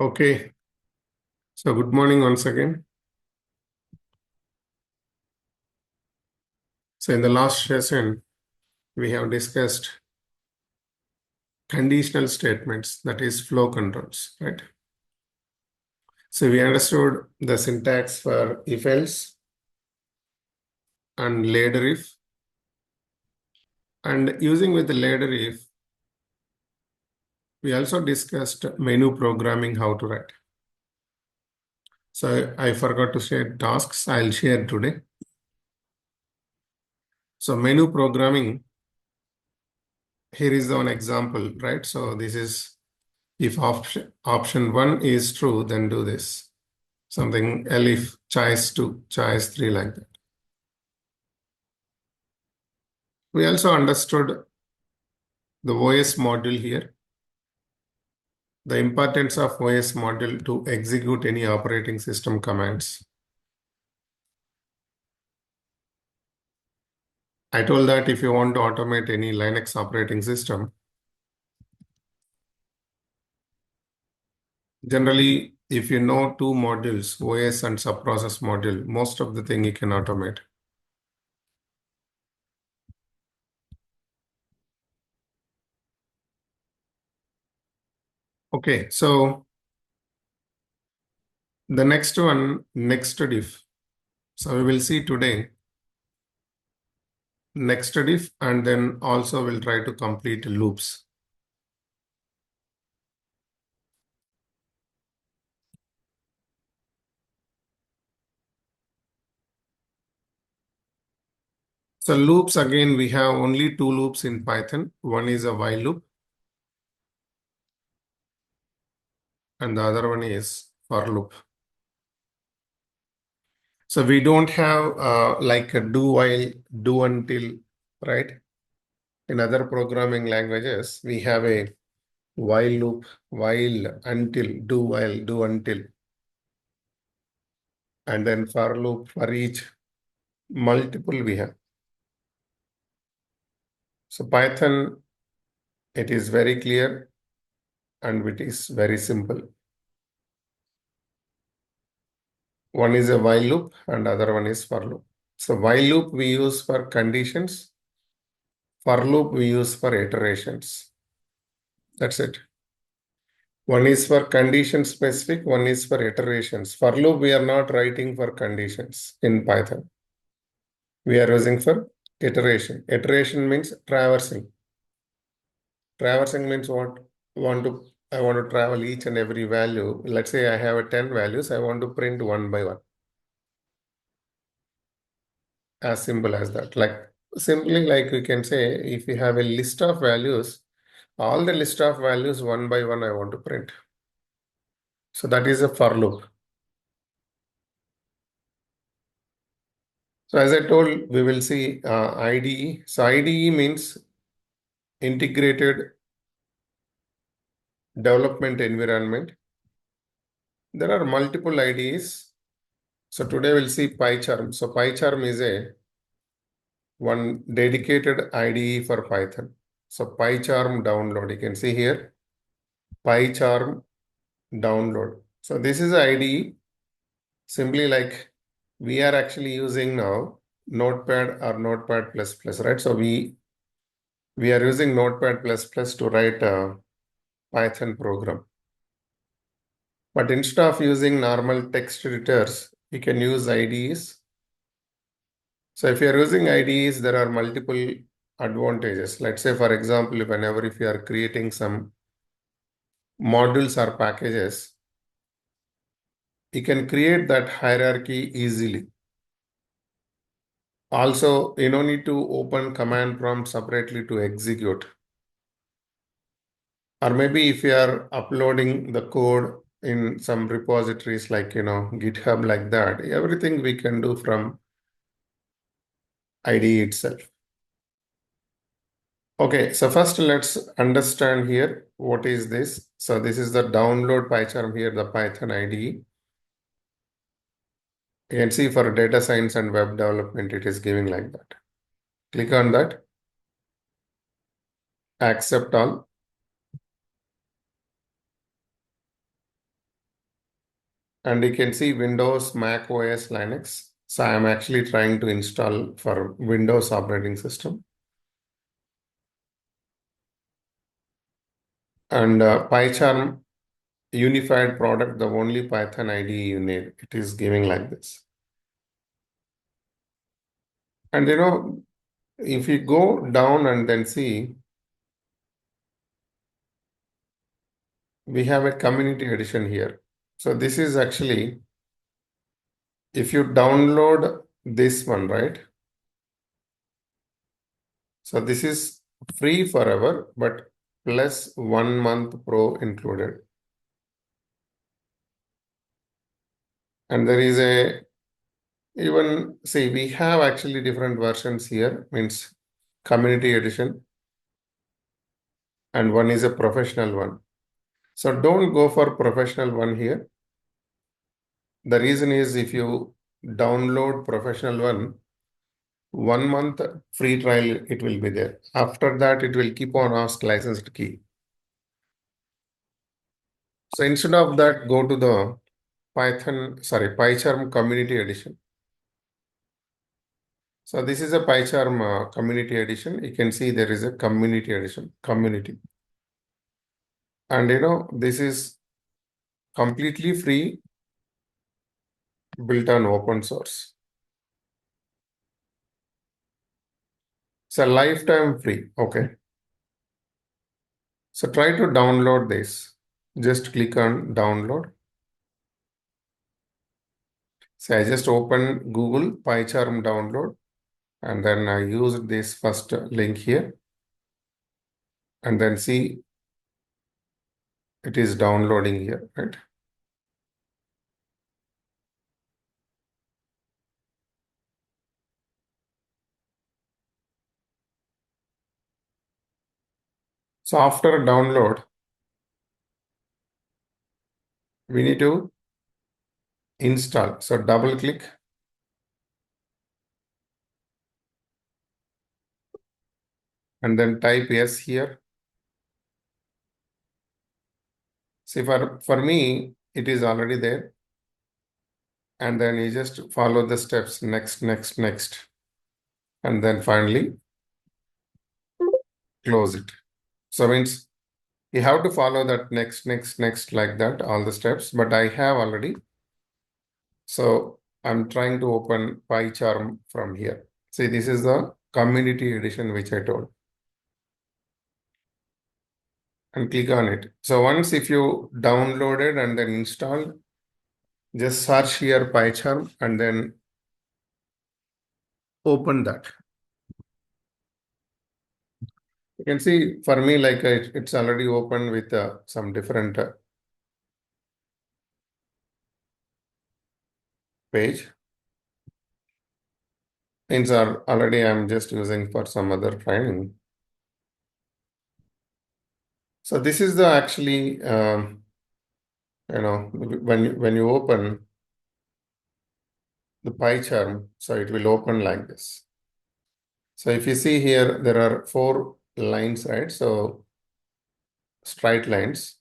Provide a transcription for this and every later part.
Okay, so good morning once again. So in the last session, we have discussed conditional statements, that is flow controls, right? So we understood the syntax for if-else and ladder if, and using with the ladder if, we also discussed menu programming, how to write. So I forgot to share tasks, I'll share today. So menu programming, here is one example, right? So this is if option 1 is true, then do this. Something L if choice 2, choice 3, like that. We also understood the OS module here, the importance of OS module to execute any operating system commands. I told that if you want to automate any Linux operating system, generally, if you know two modules, OS and subprocess module, most of the thing you can automate. Okay, so the next one, next diff. So we will see today next diff, and then also we'll try to complete loops. So loops, again, we have only two loops in Python. One is a while loop and the other one is for loop. So we don't have like a do while, do until, right? In other programming languages, we have a while loop, while, until, do until, and then for loop for each multiple we have. So Python, it is very clear and it is very simple. One is a while loop and other one is for loop. So while loop we use for conditions. For loop we use for iterations. That's it. One is for condition specific, one is for iterations. For loop we are not writing for conditions in Python. We are using for iteration. Iteration means traversing. Traversing means what? I want to travel each and every value. Let's say I have 10 values. I want to print one by one. As simple as that. Like simply, like we can say, if you have a list of values, all the list of values one by one I want to print. So that is a for loop. So as I told, we will see IDE. So IDE means integrated development environment. There are multiple IDEs. So today we'll see PyCharm. So PyCharm is a one dedicated IDE for Python. So PyCharm download. You can see here, PyCharm download. So this is the IDE. Simply like we are actually using now Notepad or Notepad++, right? So we are using Notepad++ to write a Python program. But instead of using normal text editors, we can use IDEs. So if you are using IDEs, there are multiple advantages. Let's say, for example, if you are creating some modules or packages, you can create that hierarchy easily. Also, you don't need to open command prompt separately to execute. Or maybe if you are uploading the code in some repositories like, GitHub, like that, everything we can do from IDE itself. Okay, so first let's understand here what is this. So this is the download PyCharm here, the Python IDE. You can see for data science and web development, it is giving like that. Click on that. Accept all. And you can see Windows, Mac OS, Linux. So I'm actually trying to install for Windows operating system. And PyCharm unified product, the only Python IDE you need. It is giving like this. And if you go down and then see, we have a community edition here. So this is actually, if you download this one, right? So this is free forever, but plus 1 month pro included. And there is even, see, we have actually different versions here, means community edition, and one is a professional one. So don't go for professional one here. The reason is if you download professional 1 month free trial, it will be there. After that, it will keep on ask licensed key. So instead of that, go to the PyCharm Community Edition. So this is a PyCharm Community Edition. You can see there is a Community Edition, Community. And this is completely free, built on open source. It's a lifetime free. Okay. So try to download this. Just click on download. So I just open Google PyCharm download, and then I use this first link here, and then see it is downloading here, right? So after download, we need to install. So double click, and then type yes here. See, for me, it is already there. And then you just follow the steps, next, next, next. And then finally, close it. So means you have to follow that next, next, next, like that, all the steps. But I have already. So I'm trying to open PyCharm from here. See, this is the community edition which I told. And click on it. So once if you downloaded and then installed, just search here PyCharm and then open that. You can see for me like it's already open with some different page. Things are already I'm just using for some other training. So this is the actually when you open the PyCharm, so it will open like this. So if you see here, there are 4 lines, right? So straight lines,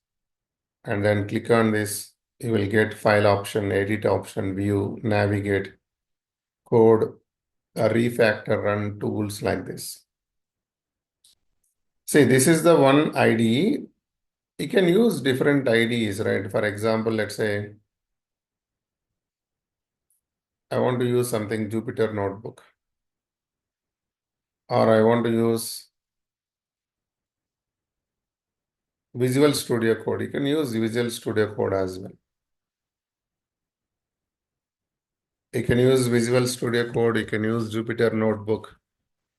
and then click on this, you will get file option, edit option, view, navigate, code, refactor, run tools like this. See, this is the one IDE. You can use different IDEs, right? For example, let's say I want to use something Jupyter Notebook, or I want to use Visual Studio Code. You can use Visual Studio Code as well. You can use Visual Studio Code, you can use Jupyter Notebook,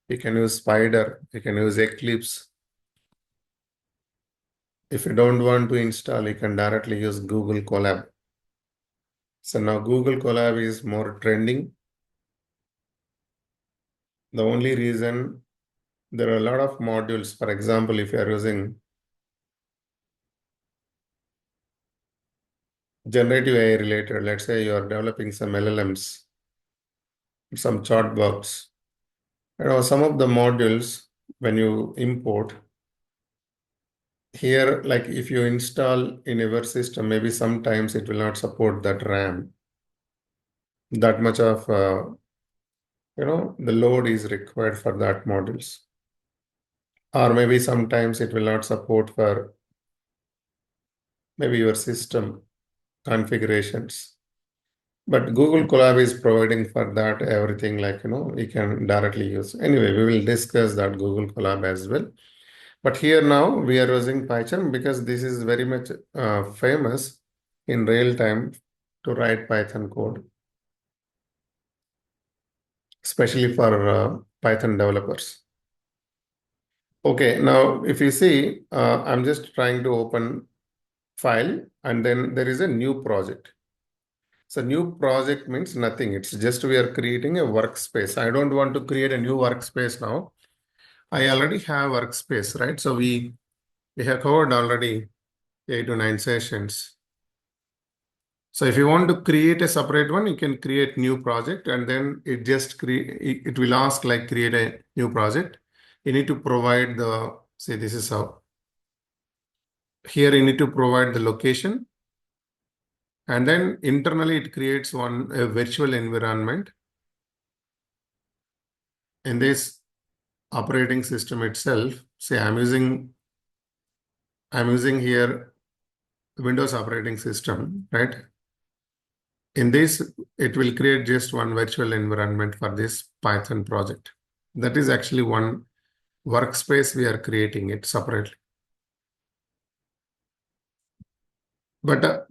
you can use Spider, you can use Eclipse. If you don't want to install, you can directly use Google Colab. So now Google Colab is more trending. The only reason there are a lot of modules. For example, if you are using generative AI related, let's say you are developing some LLMs, some chatbots. Some of the modules, when you import, here, like if you install in your system, maybe sometimes it will not support that RAM. That much of, the load is required for that modules. Or maybe sometimes it will not support for maybe your system configurations. But Google Colab is providing for that everything, like, you can directly use. Anyway, we will discuss that Google Colab as well. But here now we are using Python because this is very much famous in real time to write Python code, especially for Python developers. Okay, now if you see, I'm just trying to open file and then there is a new project. So new project means nothing. It's just we are creating a workspace. I don't want to create a new workspace now. I already have workspace, right? So we have covered already 8 to 9 sessions. So if you want to create a separate one, you can create new project and then it just it will ask like create a new project. You need to provide the, say this is how, here you need to provide the location and then internally it creates a virtual environment. In this operating system itself, say I'm using here Windows operating system, right? In this, it will create just one virtual environment for this Python project. That is actually one workspace we are creating it separately. But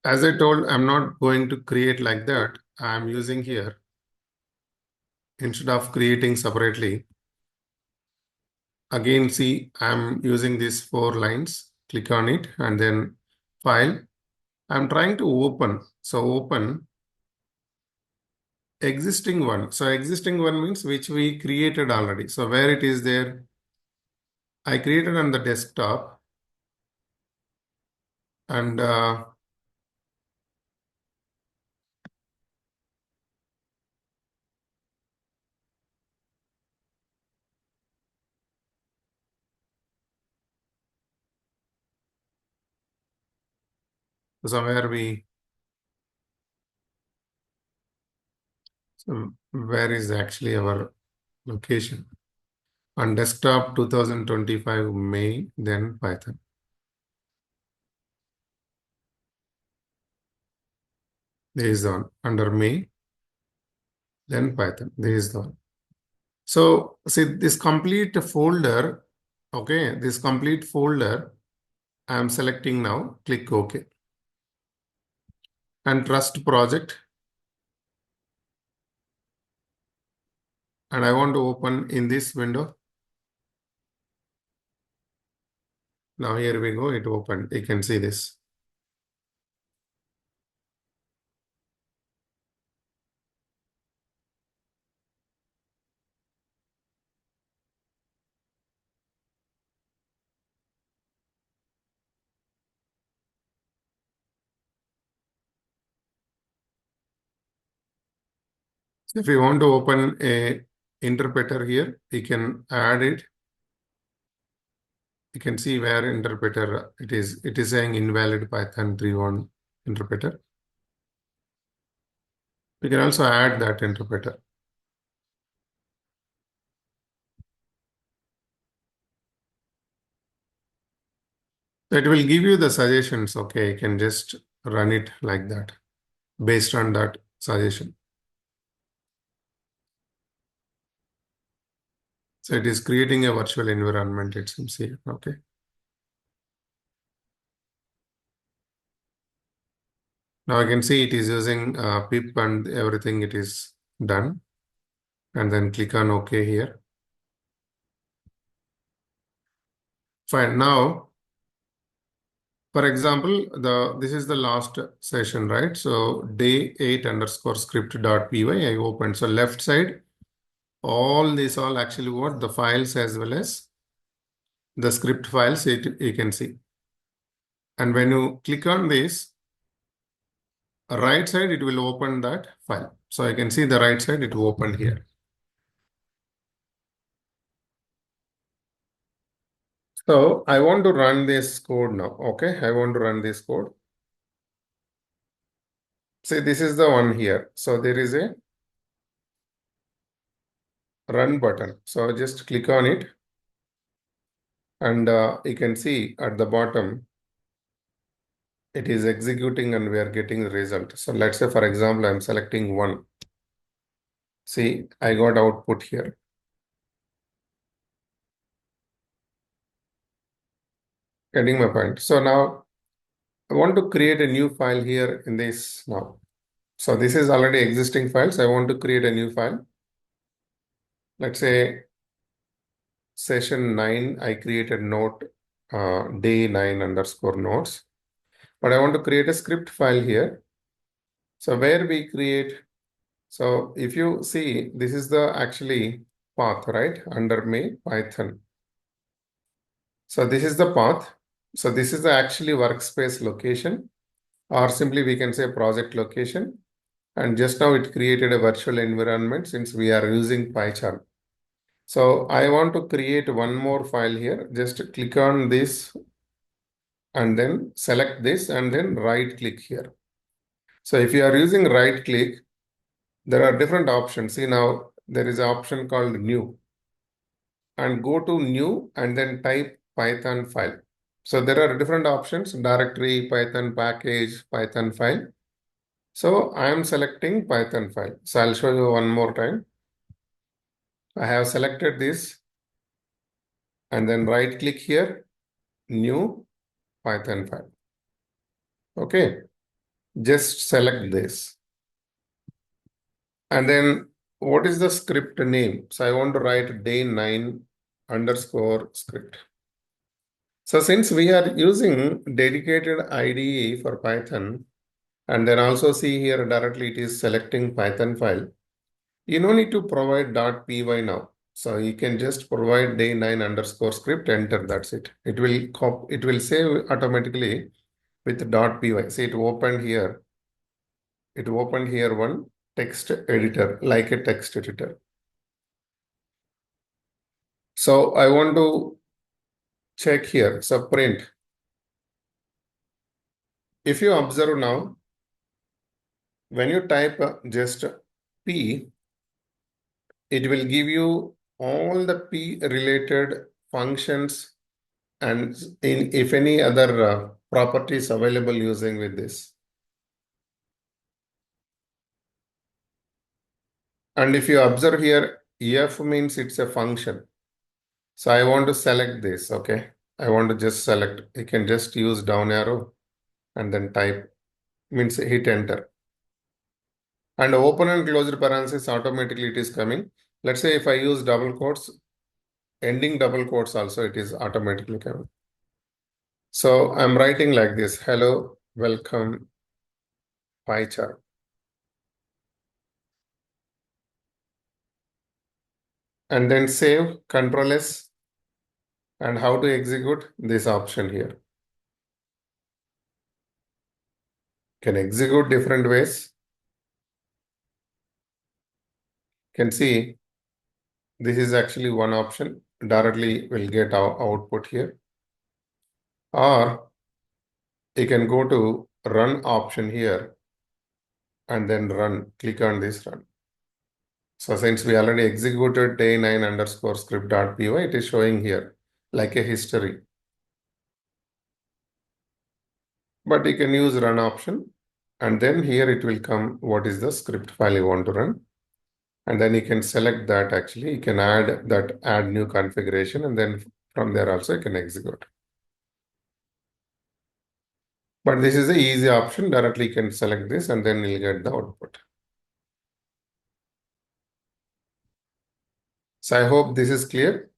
as I told, I'm not going to create like that. I'm using here, instead of creating separately, again, see, I'm using these 4 lines, click on it and then file. I'm trying to open. So open existing one. So existing one means which we created already. So where it is there, I created on the desktop and somewhere where is actually our location? On desktop 2025 May, then Python. There is the one under May, then Python. There is the one. So see this complete folder, okay, this complete folder, I'm selecting now, click OK. And trust project. And I want to open in this window. Now here we go, it opened. You can see this. So if you want to open a interpreter here, you can add it. You can see where interpreter it is. It is saying invalid Python 3.1 interpreter. You can also add that interpreter. It will give you the suggestions. Okay, you can just run it like that based on that suggestion. So it is creating a virtual environment, it seems here. Okay. Now I can see it is using pip and everything. It is done. And then click on OK here. Fine. Now, for example, this is the last session, right? So day8 underscore script.py I opened. So left side, all actually what the files as well as the script files you can see. And when you click on this, right side, it will open that file. So I can see the right side, it will open here. So I want to run this code now. Okay, I want to run this code. See, this is the one here. So there is a run button. So just click on it, and you can see at the bottom it is executing and we are getting the result. So let's say, for example, I'm selecting one. See, I got output here. Getting my point. So now I want to create a new file here in this now. So this is already existing files. I want to create a new file. Let's say session 9, I created note day9 underscore notes. But I want to create a script file here. So where we create, so if you see, this is the actually path, right? Under me, Python. So this is the path. So this is the actually workspace location, or simply we can say project location. And just now it created a virtual environment since we are using PyCharm. So I want to create one more file here. Just click on this and then select this and then right click here. So if you are using right click, there are different options. See now there is an option called new, and go to new and then type Python file. So there are different options: directory, Python package, Python file. So I am selecting Python file. So I'll show you one more time. I have selected this and then right click here, new Python file. Okay, just select this. And then what is the script name? So I want to write day9 underscore script. So since we are using dedicated IDE for Python, and then also see here directly it is selecting Python file, you don't need to provide .py now. So you can just provide day9 underscore script, enter, that's it. It will save automatically with .py. See, it opened here one text editor, like a text editor. So I want to check here. So print. If you observe now, when you type just P, it will give you all the P related functions and if any other properties available using with this. And if you observe here, F means it's a function. So I want to select this, okay? I want to just select. You can just use down arrow and then type, means hit enter. And open and closed parenthesis, automatically it is coming. Let's say if I use double quotes, ending double quotes also, it is automatically coming. So I'm writing like this: hello, welcome, PyCharm. And then save, Control S, and how to execute this option here. Can execute different ways. Can see this is actually one option. Directly will get our output here. Or you can go to run option here and then run. Click on this run. So since we already executed day9 underscore script.py, it is showing here like a history. But you can use run option, and then here it will come what is the script file you want to run. And then you can select that. Actually, you can add new configuration, and then from there also you can execute. But this is the easy option. Directly you can select this and then you'll get the output. So I hope this is clear.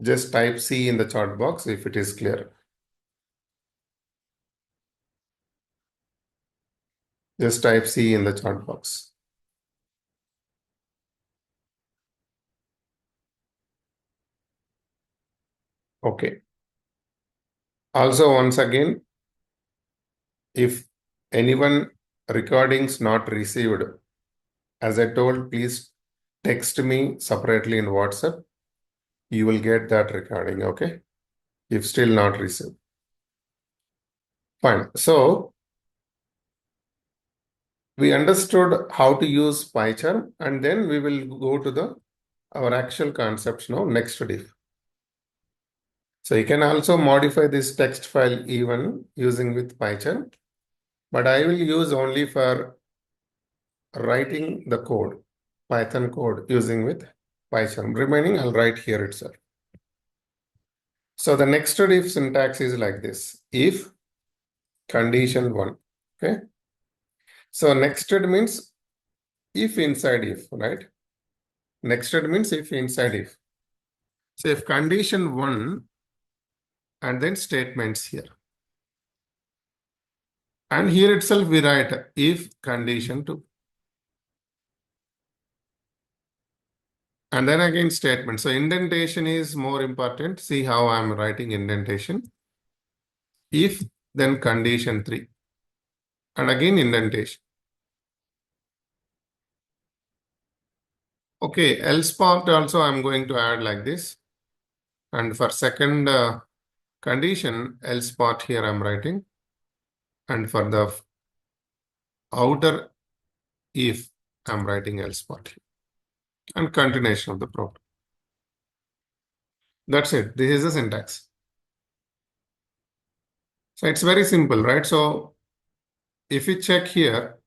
Just type C in the chat box if it is clear. Just type C in the chat box. Okay. Also, once again, if anyone recordings not received, as I told, please text me separately in WhatsApp. You will get that recording, okay? if still not received. Fine. So we understood how to use PyCharm, and then we will go to our actual concepts now, next diff. So you can also modify this text file even using with PyCharm, but I will use only for writing the code, Python code using with PyCharm. Remaining, I'll write here itself. So the next if syntax is like this: if condition 1. Okay. So nexted means if inside if, right? Nexted means if inside if. So if condition 1 and then statements here. And here itself we write if condition 2. And then again statement. So indentation is more important. See how I'm writing indentation. If then condition 3. And again indentation. Okay, else part also I'm going to add like this. And for second condition, else part here I'm writing. And for the outer if, I'm writing else part here. And continuation of the program. That's it. This is the syntax. So it's very simple, right? So if we check here,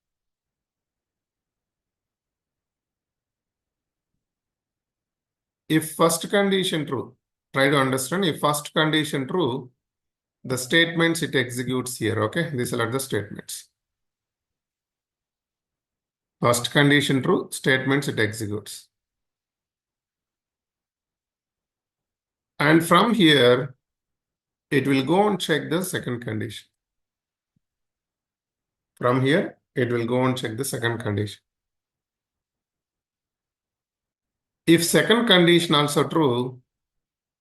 if first condition true, try to understand, if first condition true, the statements it executes here, okay? These are the statements. First condition true, statements it executes. And from here, it will go and check the second condition. From here, it will go and check the second condition. If second condition also true,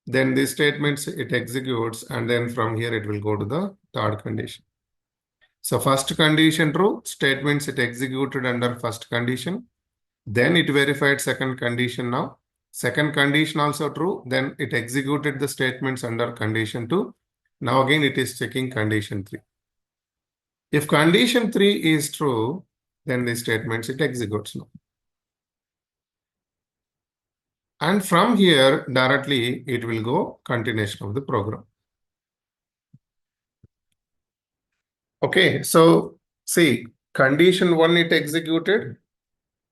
then these statements it executes, and then from here it will go to the third condition. So first condition true, statements it executed under first condition. Then it verified second condition now. Second condition also true. Then it executed the statements under condition 2. Now again it is checking condition 3. If condition 3 is true, then the statements it executes now. And from here directly it will go continuation of the program. Okay, so see, condition 1 it executed,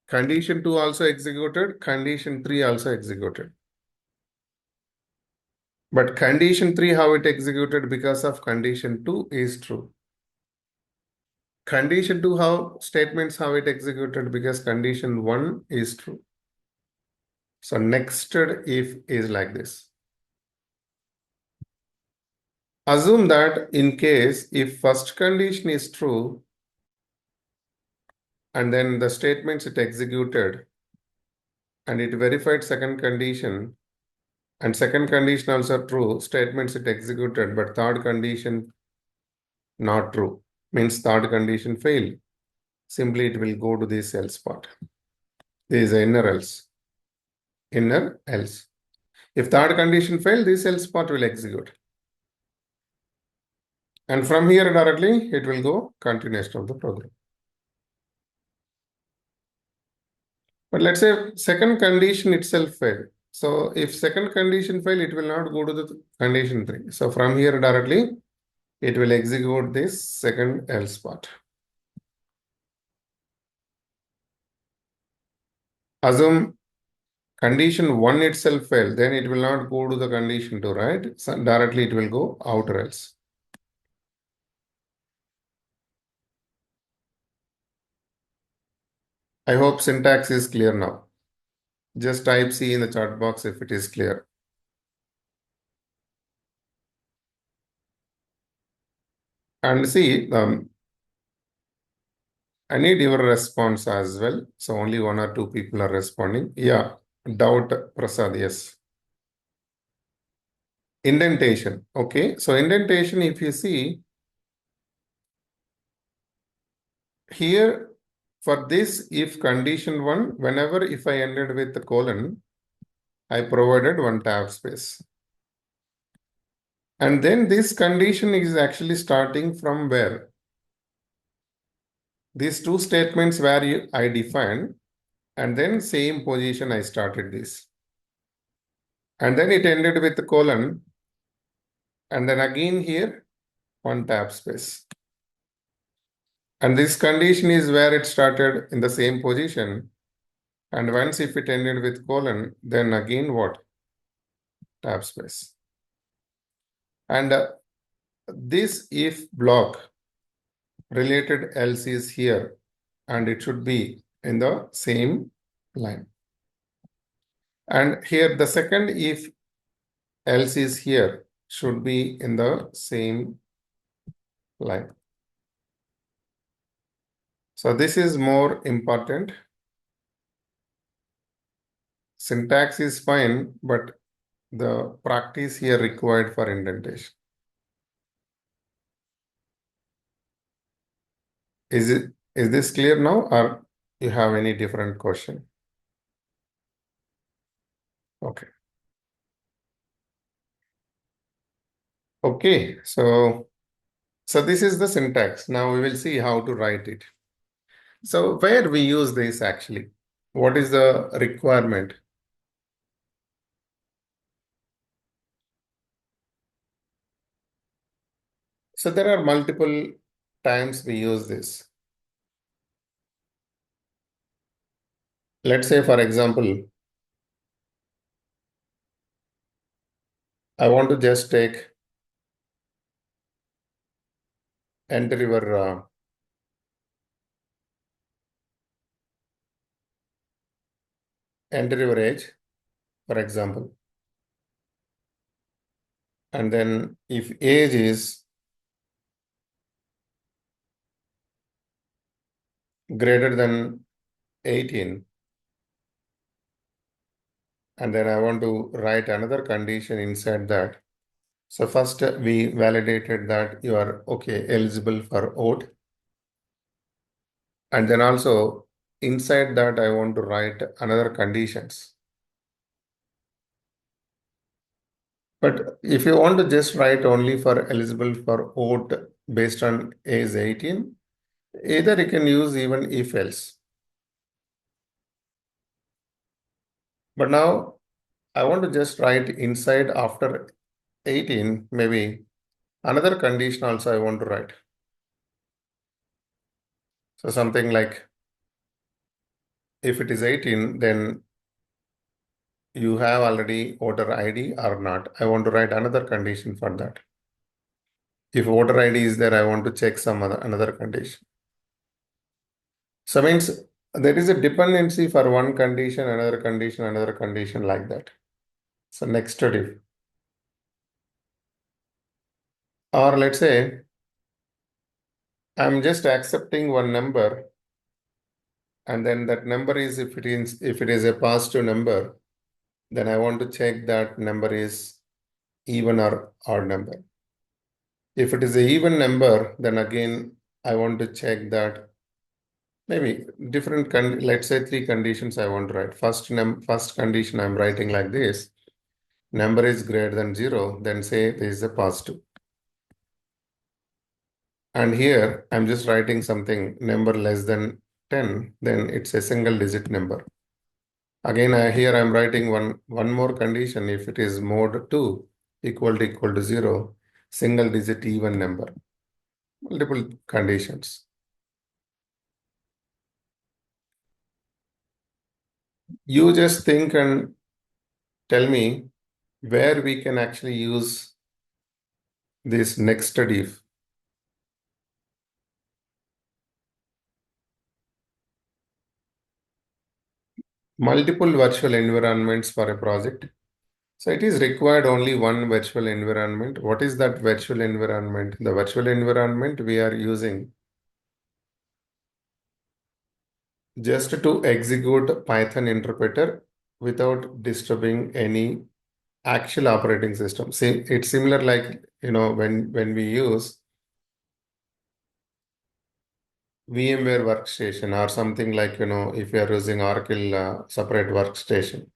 condition 2 also executed, condition 3 also executed. But condition 3, how it executed because of condition 2 is true. Condition 2, how statements, how it executed because condition 1 is true. So nexted if is like this. Assume that in case if first condition is true, and then the statements it executed, and it verified second condition, and second condition also true, statements it executed, but third condition not true, means third condition failed. Simply it will go to this else part. This is inner else. Inner else. If third condition failed, this else part will execute. And from here directly, it will go continuation of the program. But let's say second condition itself failed. So if second condition fail, it will not go to the condition 3. So from here directly, it will execute this second else part. Assume condition 1 itself failed, then it will not go to the condition 2, right? So directly it will go outer else. I hope syntax is clear now. Just type C in the chat box if it is clear. And see, I need your response as well. So only 1 or 2 people are responding. Yeah, doubt Prasad, yes. Indentation. Okay, so indentation, if you see here for this, if condition 1, whenever if I ended with the colon, I provided 1 tab space. And then this condition is actually starting from where? These two statements where I defined, and then same position I started this. And then it ended with the colon, and then again here, one tab space. And this condition is where it started in the same position. And once if it ended with colon, then again what? Tab space. And this if block related else is here, and it should be in the same line. And here the second if else is here should be in the same line. So this is more important. Syntax is fine, but the practice here required for indentation. Is this clear now, or you have any different question? Okay. Okay, so this is the syntax. Now we will see how to write it. So where we use this actually? What is the requirement? So there are multiple times we use this. Let's say, for example, I want to just enter your age, for example. And then if age is greater than 18, and then I want to write another condition inside that. So first we validated that you are okay, eligible for vote. And then also inside that I want to write another conditions. But if you want to just write only for eligible for vote based on age 18, either you can use even if else. But now I want to just write inside after 18, maybe another condition also I want to write. So something like if it is 18, then you have already voter ID or not. I want to write another condition for that. If voter ID is there, I want to check some another condition. So means there is a dependency for one condition, another condition like that. So next if. Or let's say I'm just accepting one number, and then that number is if it is a positive number, then I want to check that number is even or odd number. If it is a even number, then again I want to check that maybe different let's say three conditions I want to write. First condition I'm writing like this: number is greater than 0, then say this is a positive. And here I'm just writing something number less than 10, then it's a single digit number. Again, here I'm writing one more condition. If it is mod 2 equal to 0, single digit even number. Multiple conditions. You just think and tell me where we can actually use this nested if. Multiple virtual environments for a project. So it is required only one virtual environment. What is that virtual environment? The virtual environment we are using just to execute Python interpreter without disturbing any actual operating system. See, it's similar like, when we use VMware workstation or something like, if you are using Oracle separate workstation.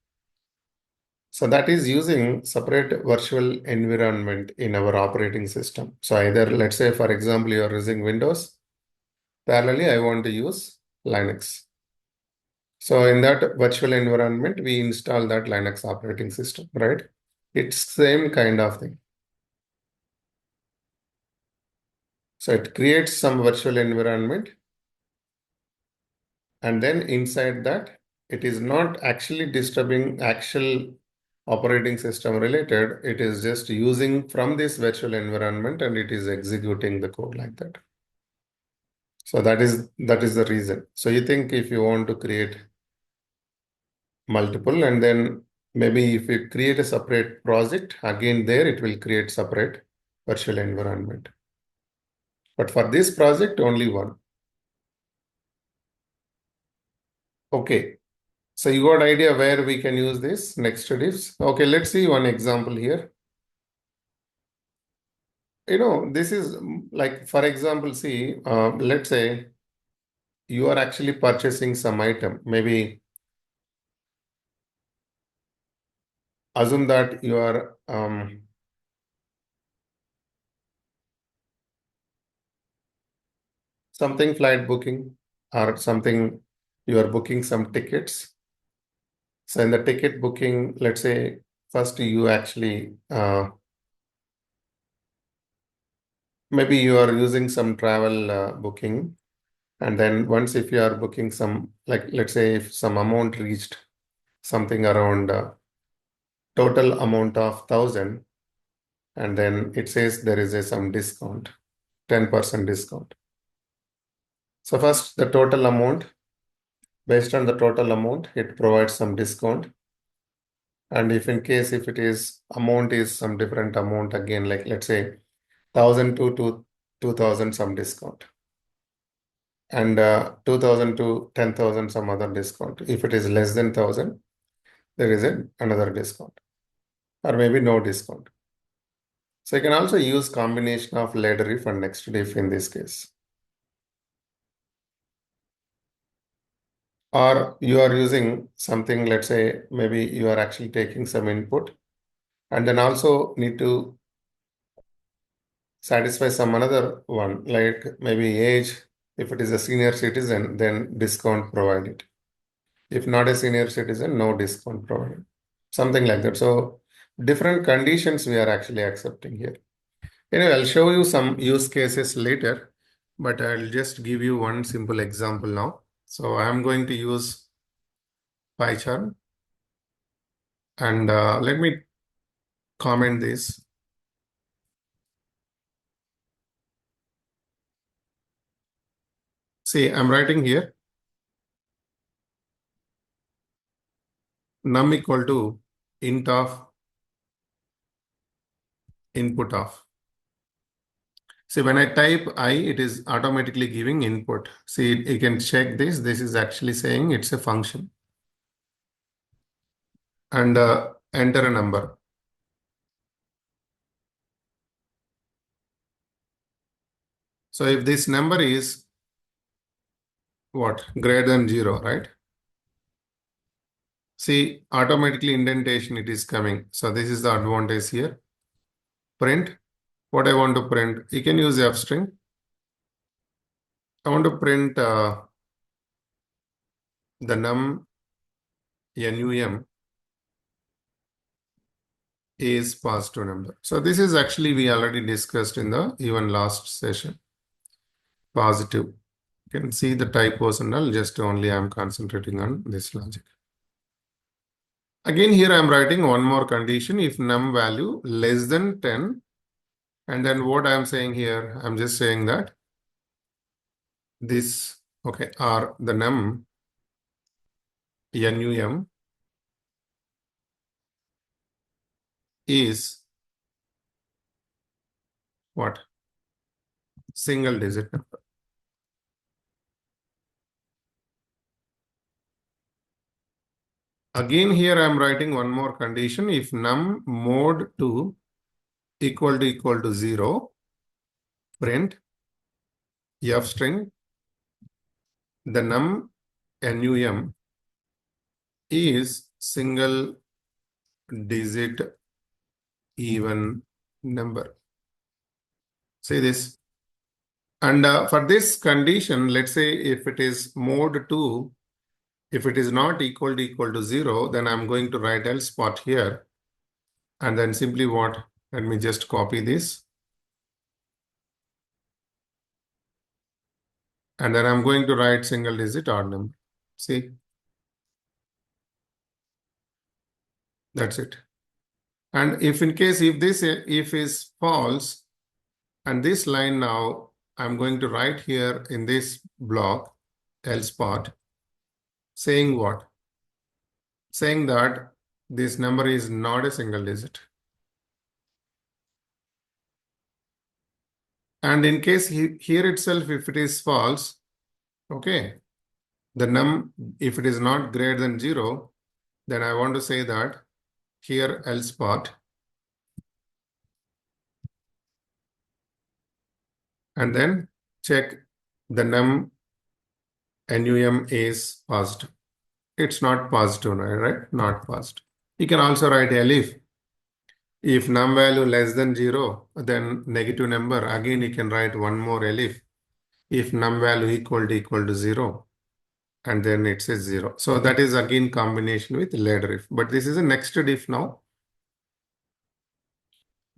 So that is using separate virtual environment in our operating system. So either, let's say, for example, you are using Windows. Parallelly, I want to use Linux. So in that virtual environment, we install that Linux operating system, right? It's same kind of thing. So it creates some virtual environment, and then inside that, it is not actually disturbing actual operating system related. It is just using from this virtual environment, and it is executing the code like that. So that is the reason. So you think if you want to create multiple, and then maybe if you create a separate project, again there it will create separate virtual environment. But for this project, only one. Okay. So you got idea where we can use this next ifs. Okay, let's see one example here. This is like, for example, see, let's say you are actually purchasing some item. Maybe assume that you are something flight booking or something, you are booking some tickets. So in the ticket booking, let's say first you actually maybe you are using some travel booking, and then once if you are booking some, like let's say if some amount reached something around total amount of 1,000, and then it says there is some discount, 10% discount. So first the total amount, based on the total amount, it provides some discount. And if in case if it is amount is some different amount, again, like let's say 1,000 to 2,000 some discount, and 2,000 to 10,000 some other discount. If it is less than 1,000, there is another discount, or maybe no discount. So you can also use combination of later if and next if in this case. Or you are using something, let's say maybe you are actually taking some input, and then also need to satisfy some another one, like maybe age. If it is a senior citizen, then discount provided. If not a senior citizen, no discount provided. Something like that. So different conditions we are actually accepting here. Anyway, I'll show you some use cases later, but I'll just give you one simple example now. So I'm going to use PyCharm, and let me comment this. See, I'm writing here num equal to int of input of. See, when I type I, it is automatically giving input. See, you can check this. This is actually saying it's a function. And enter a number. So if this number is what? Greater than 0, right? See, automatically indentation it is coming. So this is the advantage here. Print. What I want to print? You can use F string. I want to print the num is positive number. So this is actually we already discussed in the even last session. Positive. You can see the typos and all, just only I'm concentrating on this logic. Again, here I'm writing one more condition. If num value less than 10, and then what I'm saying here, I'm just saying that this, okay, or the num is what? Single digit number. Again, here I'm writing one more condition. If num mod 2 equal to 0, print f string, the num is single digit even number. See this. And for this condition, let's say if it is mode 2, if it is not equal to 0, then I'm going to write else part here. And then simply what? Let me just copy this. And then I'm going to write single digit odd number. See, that's it. And if in case if this if is false, and this line now I'm going to write here in this block else part, saying what? Saying that this number is not a single digit. And in case here itself, if it is false, okay, if it is not greater than 0, then I want to say that here else part, and then check the num is positive. It's not positive, right? Not positive. You can also write elif. If num value less than 0, then negative number. Again, you can write one more elif. If num value equal to 0, and then it says 0. So that is again combination with ladder if. But this is a nested if now.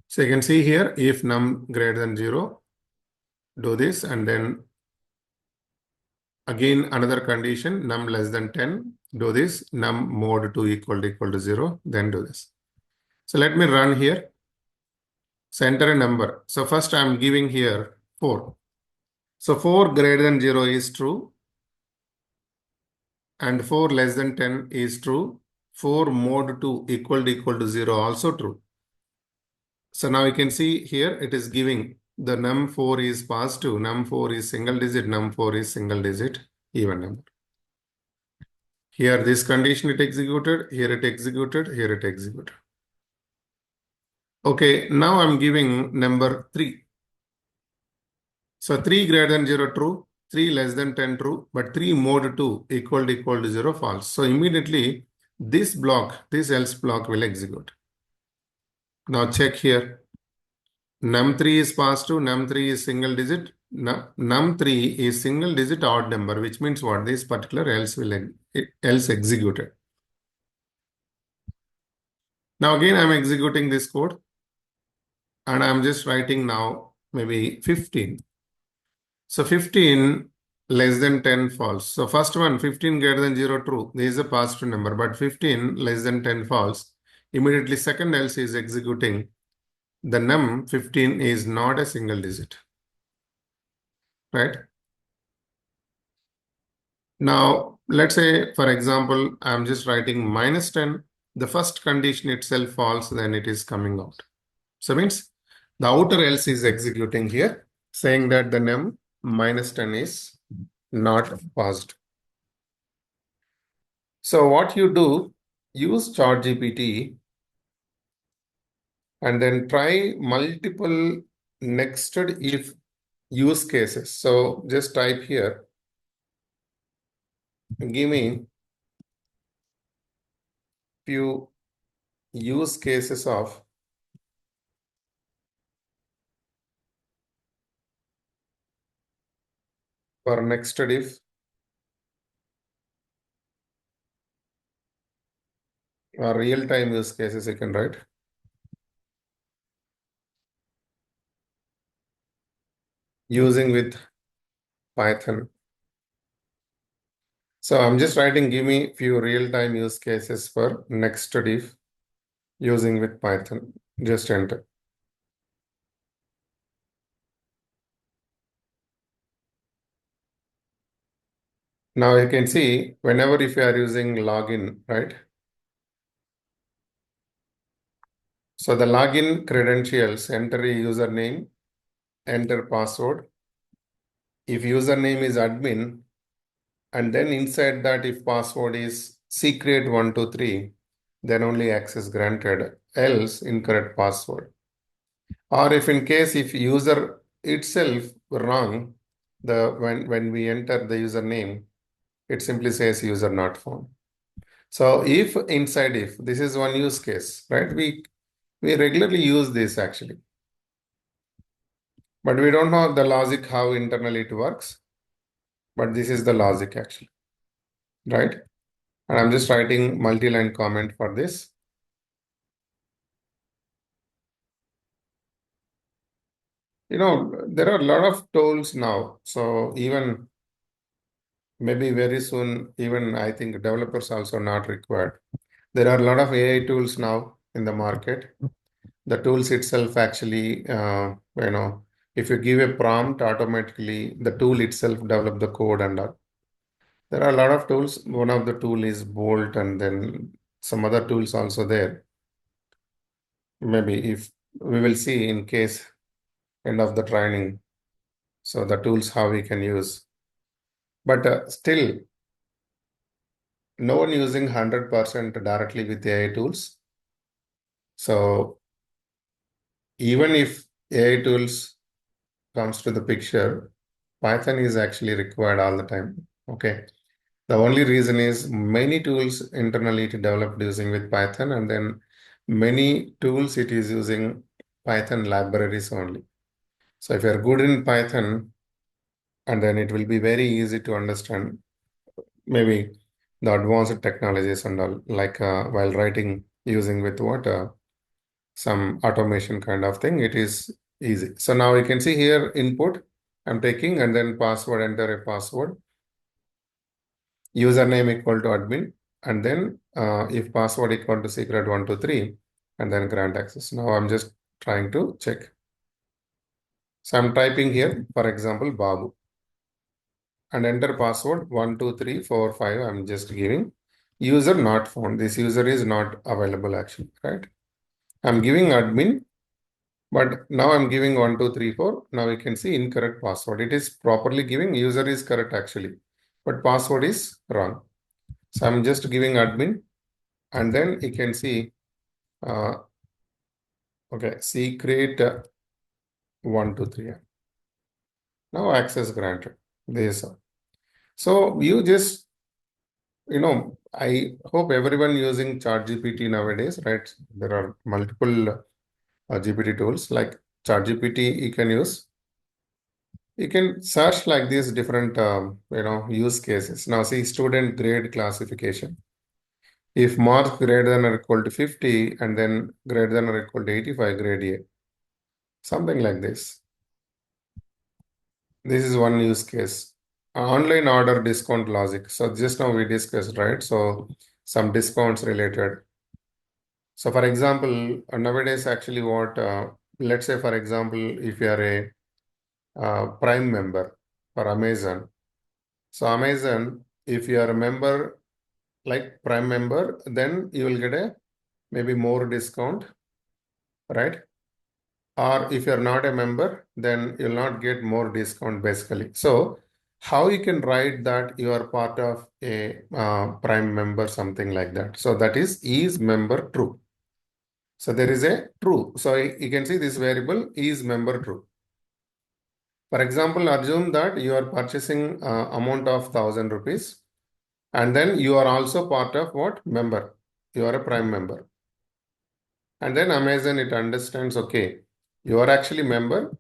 So you can see here, if num greater than 0, do this, and then again another condition, num less than 10, do this, num mod 2 equal to 0, then do this. So let me run here. So enter a number. So first I'm giving here 4. So 4 greater than 0 is true, and 4 less than 10 is true. 4 mod 2 equal to 0 also true. So now you can see here it is giving the num4 is positive, num4 is single digit, num4 is single digit even number. Here this condition it executed, here it executed, here it executed. Okay, now I'm giving number 3. So 3 greater than 0 true, 3 less than 10 true, but 3 mod 2 equal to 0 false. So immediately this else block will execute. Now check here. Num3 is positive, num3 is single digit, num3 is single digit odd number, which means what? This particular else executed. Now again I'm executing this code, and I'm just writing now maybe 15. So 15 less than 10 false. So first one, 15 greater than 0 true. This is a positive number, but 15 less than 10 false. Immediately second else is executing. The num 15 is not a single digit, right? Now, let's say, for example, I'm just writing minus 10. The first condition itself false, then it is coming out. So means the outer else is executing here, saying that the num minus 10 is not positive. So what you do, use ChatGPT and then try multiple nested if use cases. So just type here, give me few use cases of for nested if or real-time use cases you can write. Using with Python. So I'm just writing, give me few real-time use cases for nested if using with Python. Just enter. Now you can see whenever if you are using login, right? So the login credentials, enter a username, enter password. If username is admin, and then inside that if password is secret 123, then only access granted, else incorrect password. Or if in case if user itself wrong, when we enter the username, it simply says user not found. So if inside if, this is one use case, right? We regularly use this actually, but we don't know the logic how internally it works. But this is the logic actually, right? And I'm just writing multi-line comment for this. There are a lot of tools now. So even maybe very soon, even I think developers also not required. There are a lot of AI tools now in the market. The tools itself actually, if you give a prompt, automatically the tool itself develop the code and all. There are a lot of tools. One of the tool is Bolt, and then some other tools also there. Maybe if we will see in case end of the training. So the tools how we can use, but still no one using 100% directly with AI tools. So even if AI tools comes to the picture, Python is actually required all the time. Okay. The only reason is many tools internally it developed using with Python, and then many tools it is using Python libraries only. So if you're good in Python, and then it will be very easy to understand maybe the advanced technologies and all, like while writing using with what some automation kind of thing, it is easy. So now you can see here input I'm taking, and then password, enter a password, username equal to admin, and then if password equal to secret 123, and then grant access. Now I'm just trying to check. So I'm typing here, for example, Babu, and enter password 12345. I'm just giving user not found. This user is not available actually, right? I'm giving admin, but now I'm giving 1234. Now you can see incorrect password. It is properly giving user is correct actually, but password is wrong. So I'm just giving admin, and then you can see, uh, okay, secret 123. Now access granted. This. So you just, I hope everyone using ChatGPT nowadays, right? There are multiple GPT tools like ChatGPT you can use. You can search like these different, use cases. Now see student grade classification. If marks greater than or equal to 50 and then greater than or equal to 85, grade A. Something like this. This is one use case. Online order discount logic. So just now we discussed, right? So some discounts related. So for example, nowadays actually let's say for example, if you are a Prime member for Amazon. So Amazon, if you are a member like Prime member, then you will get a maybe more discount, right? Or if you're not a member, then you'll not get more discount basically. So how you can write that you are part of a Prime member, something like that. So that is member true. So there is a true. So you can see this variable is member true. For example, assume that you are purchasing amount of 1,000 rupees, and then you are also part of what member? You are a Prime member. And then Amazon, it understands, okay, you are actually member,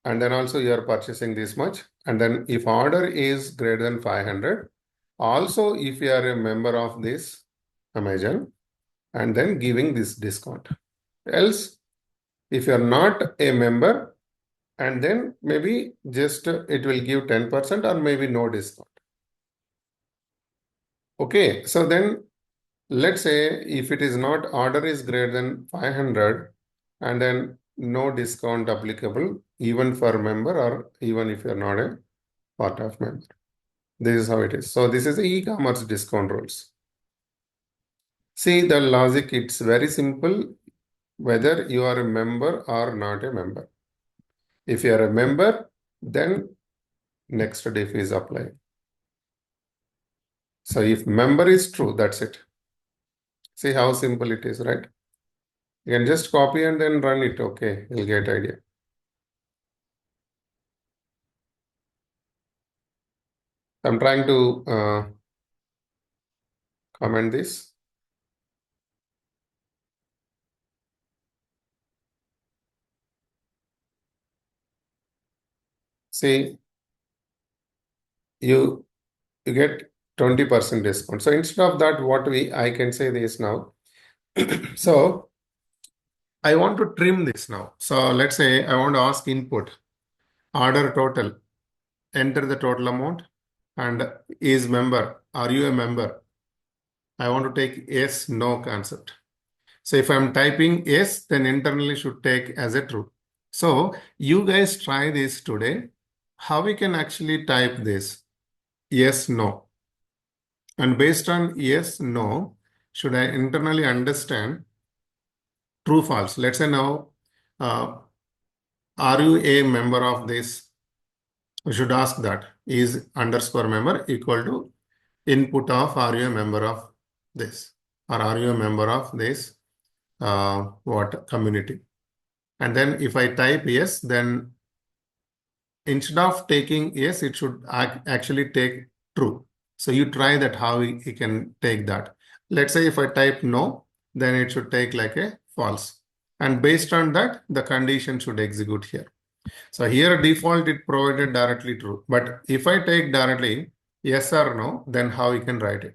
and then also you are purchasing this much. And then if order is greater than 500, also if you are a member of this Amazon, and then giving this discount. Else, if you are not a member, and then maybe just it will give 10% or maybe no discount. Okay, so then let's say if it is not order is greater than 500, and then no discount applicable even for member or even if you're not a part of member. This is how it is. So this is the e-commerce discount rules. See the logic, it's very simple whether you are a member or not a member. If you are a member, then next diff is applied. So if member is true, that's it. See how simple it is, right? You can just copy and then run it. Okay, you'll get idea. I'm trying to comment this. See, you get 20% discount. So instead of that, I can say this now. So I want to trim this now. So let's say I want to ask input, order total, enter the total amount, and is member. Are you a member? I want to take yes, no concept. So if I'm typing yes, then internally should take as a true. So you guys try this today. How we can actually type this? Yes, no. And based on yes, no, should I internally understand true, false? Let's say now, uh, are you a member of this? We should ask that. Is underscore member equal to input of are you a member of this? Or are you a member of this what community? And then if I type yes, then instead of taking yes, it should actually take true. So you try that how you can take that. Let's say if I type no, then it should take like a false. And based on that, the condition should execute here. So here default it provided directly true. But if I take directly yes or no, then how you can write it?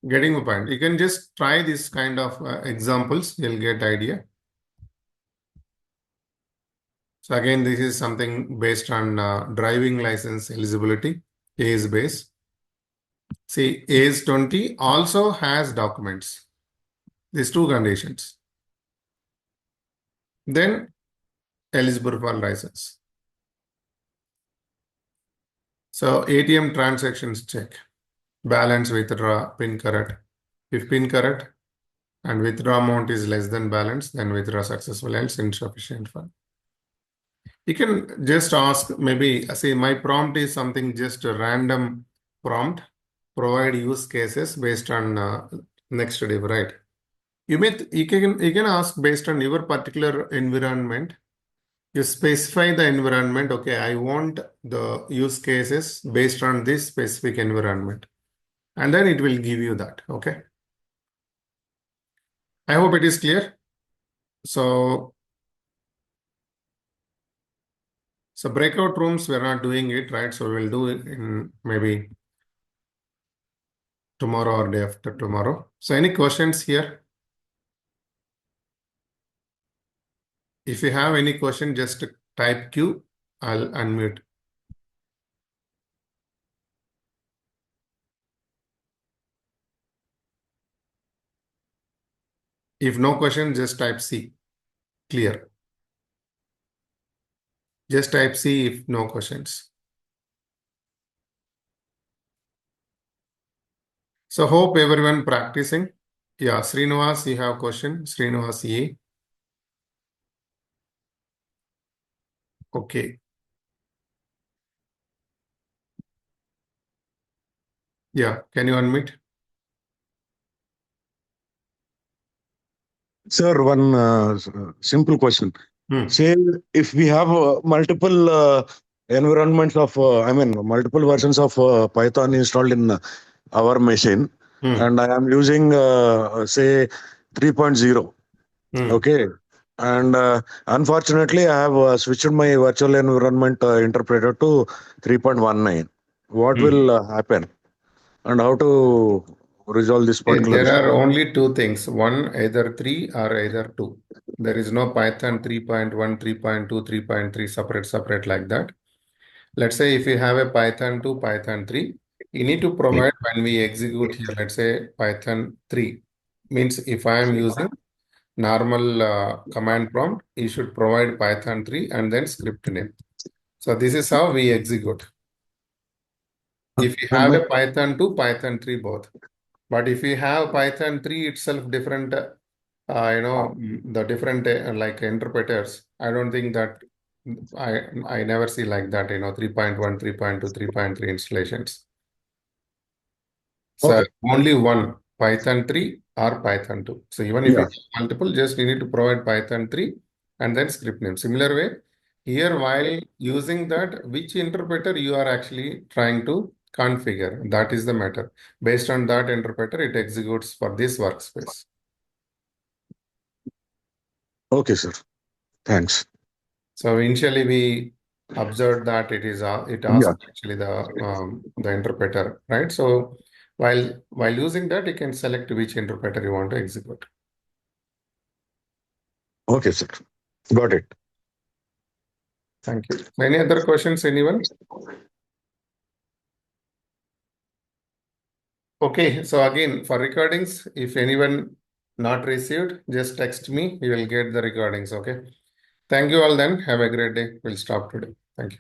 Getting the point. You can just try this kind of examples. You'll get idea. So again, this is something based on driving license eligibility, age base. See, age 20 also has documents. These two conditions. Then eligible for license. So ATM transactions check. Balance withdraw, pin correct. If pin correct and withdraw amount is less than balance, then withdraw successful, else insufficient fund. You can just ask, maybe say my prompt is something just a random prompt, provide use cases based on next div, right? You can ask based on your particular environment. You specify the environment. Okay, I want the use cases based on this specific environment, and then it will give you that. Okay. I hope it is clear. So breakout rooms, we're not doing it, right? So we'll do it in maybe tomorrow or day after tomorrow. So any questions here? If you have any question, just type Q. I'll unmute. If no question, just type C. Clear. Just type C if no questions. So hope everyone practicing. Yeah, Srinivas, you have question. Srinivas E. Okay. Yeah, can you unmute? Sir, one simple question. Say, if we have multiple environments of, multiple versions of Python installed in our machine, and I am using, say, 3.0. Okay. And unfortunately, I have switched my virtual environment interpreter to 3.19. What will happen? And how to resolve this particular There issue? are only two things. One, either 3 or either 2. There is no Python 3.1, 3.2, 3.3 separate like that. Let's say if you have a Python 2, Python 3, you need to provide when we execute here, let's say Python 3. Means if I am using normal command prompt, you should provide Python 3 and then script name. So this is how we execute. If you have a Python 2, Python 3 both. But if you have Python 3 itself different, the different like interpreters, I don't think that I never see like that, 3.1, 3.2, 3.3 installations. So Okay. only one, Python 3 or Python 2. So even if you Yeah. have multiple, just you need to provide Python 3 and then script name. Similar way, here while using that, which interpreter you are actually trying to configure. That is the matter. Based on that interpreter, it executes for this workspace. Okay, sir. Thanks. So initially we observed that it Yeah. asks actually the interpreter, right? So while using that, you can select which interpreter you want to execute. Okay, sir. Got it. Thank you. Any other questions, anyone? Okay, so again, for recordings, if anyone not received, just text me. You will get the recordings. Okay. Thank you all then. Have a great day. We'll stop today. Thank you.